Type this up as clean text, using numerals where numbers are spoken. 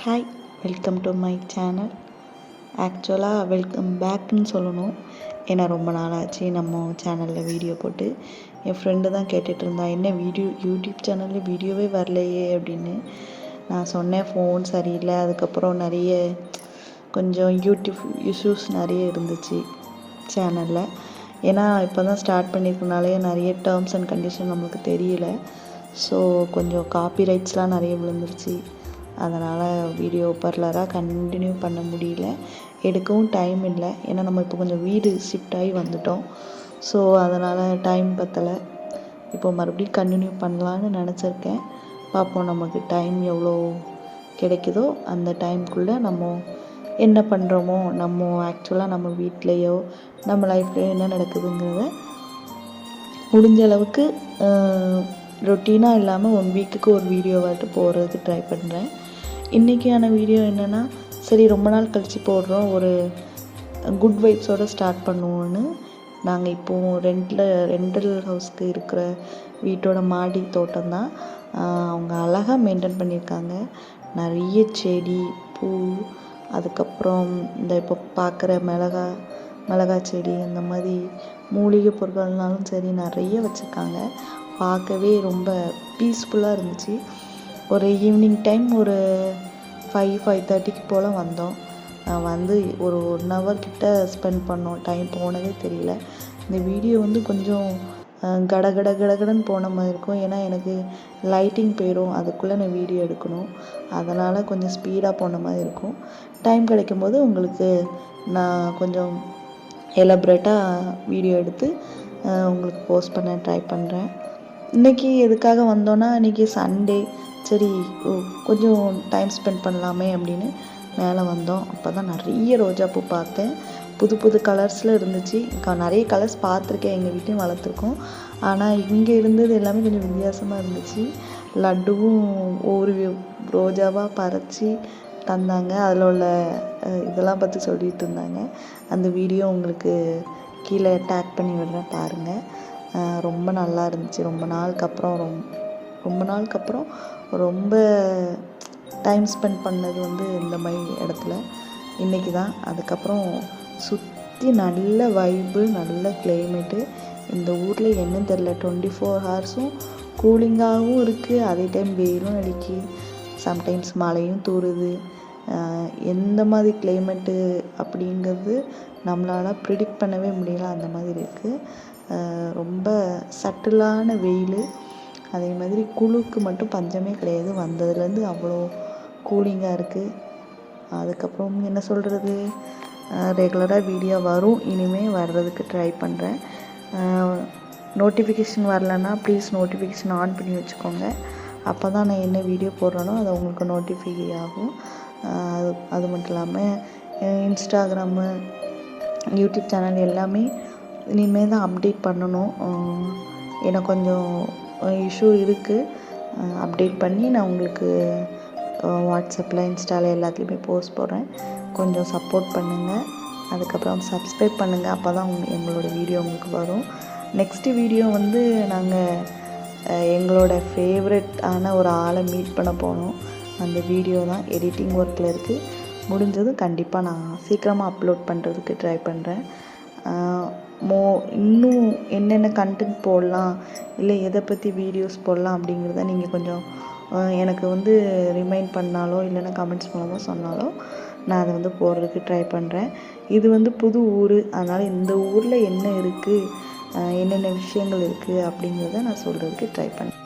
Hi, welcome to my channel. ஆக்சுவலாக welcome பேக்குன்னு சொல்லணும். ஏன்னா ரொம்ப நாள் ஆச்சு நம்ம சேனலில் வீடியோ போட்டு. என் ஃப்ரெண்டு தான் கேட்டுட்டு இருந்தா, என்ன யூடியூப் சேனலில் வீடியோவே வரலையே அப்படின்னு. நான் சொன்னேன் ஃபோன் சரியில்லை, அதுக்கப்புறம் நிறைய கொஞ்சம் யூடியூப் இஷ்யூஸ் நிறைய இருந்துச்சு சேனலில். ஏன்னா இப்போ தான் ஸ்டார்ட் பண்ணியிருக்கனாலே நிறைய டேர்ம்ஸ் அண்ட் கண்டிஷன் நம்மளுக்கு தெரியல. ஸோ கொஞ்சம் காப்பிரைட்ஸ்லாம் நிறைய விழுந்துருச்சு. அதனால் வீடியோ பர்லராக கண்டினியூ பண்ண முடியல, எடுக்கவும் டைம் இல்லை. ஏன்னா நம்ம இப்போ கொஞ்சம் வீடு ஷிஃப்ட் ஆகி வந்துட்டோம். ஸோ அதனால் டைம் பத்தலை. இப்போ மறுபடியும் கண்டினியூ பண்ணலான்னு நினச்சிருக்கேன். பார்ப்போம், நமக்கு டைம் எவ்வளோ கிடைக்குதோ அந்த டைம்குள்ளே நம்ம என்ன பண்ணுறோமோ, நம்ம ஆக்சுவலாக நம்ம வீட்லேயோ நம்ம லைஃப்லேயோ என்ன நடக்குதுங்கிறத முடிஞ்ச அளவுக்கு ரொட்டீனாக இல்லாமல் 1 வீக்குக்கு ஒரு வீடியோவாட்டு போடுறதுக்கு ட்ரை பண்ணுறேன். இன்றைக்கான வீடியோ என்னென்னா, சரி ரொம்ப நாள் கழித்து போடுறோம், ஒரு குட் வைப்ஸோடு ஸ்டார்ட் பண்ணுவோன்னு. நாங்கள் இப்போது ரெண்டல் ஹவுஸ்க்கு இருக்கிற வீட்டோட மாடி தோட்டம் தான். அவங்க அழகாக மெயின்டைன் பண்ணியிருக்காங்க. நிறைய செடி, பூ, அதுக்கப்புறம் இந்த இப்போ பார்க்குற மிளகா செடி, அந்த மாதிரி மூலிகை பொருட்கள்னாலும் சரி நிறைய வச்சுருக்காங்க. பார்க்கவே ரொம்ப பீஸ்ஃபுல்லாக இருந்துச்சு. ஒரு ஈவினிங் டைம் ஒரு 5:30 போல் வந்தோம். வந்து ஒரு 1 ஹவர் கிட்ட ஸ்பெண்ட் பண்ணோம். டைம் போனதே தெரியல. இந்த வீடியோ வந்து கொஞ்சம் கடகடன்னு போன மாதிரி இருக்கும். ஏன்னா எனக்கு லைட்டிங் போயிடும், அதுக்குள்ளே நான் வீடியோ எடுக்கணும். அதனால் கொஞ்சம் ஸ்பீடாக போன மாதிரி இருக்கும். டைம் கிடைக்கும்போது உங்களுக்கு நான் கொஞ்சம் எலப்ரேட்டாக வீடியோ எடுத்து உங்களுக்கு போஸ்ட் பண்ண ட்ரை பண்ணுறேன். இன்றைக்கி எதுக்காக வந்தோன்னா, இன்றைக்கி சண்டே, சரி கொஞ்சம் டைம் ஸ்பெண்ட் பண்ணலாமே அப்படின்னு மேலே வந்தோம். அப்போ தான் நிறைய ரோஜாப்பூ பார்த்தேன். புது கலர்ஸில் இருந்துச்சு. நிறைய கலர்ஸ் பார்த்துருக்கேன், எங்கள் வீட்டையும் வளர்த்துருக்கோம். ஆனால் இங்கே இருந்தது எல்லாமே கொஞ்சம் வித்தியாசமாக இருந்துச்சு. லட்டுவும் ஒரு ரோஜாவாக பறித்து தந்தாங்க. அதில் உள்ள இதெல்லாம் பற்றி சொல்லிகிட்டு இருந்தாங்க. அந்த வீடியோ உங்களுக்கு கீழே டேக் பண்ணி விடுறேன், பாருங்கள். ரொம்ப நல்லா இருந்துச்சு. ரொம்ப நாளுக்கு அப்புறம் ரொம்ப டைம் ஸ்பெண்ட் பண்ணது வந்து இந்த மாதிரி இடத்துல இன்றைக்கி தான். அதுக்கப்புறம் சுற்றி நல்ல வைப்பு, நல்ல கிளைமேட்டு. இந்த ஊரில் என்னன்னு தெரில, 24 ஹவர்ஸும் கூலிங்காகவும் இருக்குது, அதே டைம் வெயிலும் அடிக்கி, சம்டைம்ஸ் மழையும் தூறுது. எந்த மாதிரி கிளைமேட்டு அப்படிங்கிறது நம்மளால் ப்ரிடிக்ட் பண்ணவே முடியல, அந்த மாதிரி இருக்குது. ரொம்ப சட்டிலான வெயில். அதே மாதிரி குளுக்கு மட்டும் பஞ்சமே கிடையாது. வந்ததுலேருந்து அவ்வளோ கூலிங்காக இருக்குது. அதுக்கப்புறம் என்ன சொல்கிறது, ரெகுலராக வீடியோ வரும். இனிமேல் வர்றதுக்கு ட்ரை பண்ணுறேன். நோட்டிஃபிகேஷன் வரலன்னா ப்ளீஸ் நோட்டிஃபிகேஷன் ஆன் பண்ணி வச்சுக்கோங்க. அப்போ தான் நான் என்ன வீடியோ போடுறேனோ அது உங்களுக்கு நோட்டிஃபை ஆகும். அது மட்டும் இல்லாமல் இன்ஸ்டாகிராமு, யூடியூப் சேனல் எல்லாமே இனிமேல் தான் அப்டேட் பண்ணணும். எனக்கு கொஞ்சம் இஷ்யூ இருக்குது. அப்டேட் பண்ணி நான் உங்களுக்கு வாட்ஸ்அப்பில், இன்ஸ்டாவில் எல்லாத்துலேயுமே போஸ்ட் போடுறேன். கொஞ்சம் சப்போர்ட் பண்ணுங்கள். அதுக்கப்புறம் சப்ஸ்கிரைப் பண்ணுங்கள். அப்போ தான் எங்களோட வீடியோ உங்களுக்கு வரும். நெக்ஸ்ட்டு வீடியோ வந்து நாங்கள் எங்களோட ஃபேவரட்டான ஒரு ஆளை மீட் பண்ண போனோம். அந்த வீடியோ தான் எடிட்டிங் ஒர்க்கில் இருக்குது. முடிஞ்சதும் கண்டிப்பாக நான் சீக்கிரமாக அப்லோட் பண்ணுறதுக்கு ட்ரை பண்ணுறேன். இன்னும் என்னென்ன கண்டென்ட் போடலாம், இல்லை எதை பற்றி வீடியோஸ் போடலாம் அப்படிங்கிறத நீங்கள் கொஞ்சம் எனக்கு வந்து ரிமைண்ட் பண்ணாலோ இல்லைன்னா கமெண்ட்ஸ் மூலமாக சொன்னாலோ நான் அதை வந்து போடுறதுக்கு ட்ரை பண்ணுறேன். இது வந்து புது ஊர், அதனால் இந்த ஊரில் என்ன இருக்குது, என்னென்ன விஷயங்கள் இருக்குது அப்படிங்கிறத நான் சொல்கிறதுக்கு ட்ரை பண்ணுறேன்.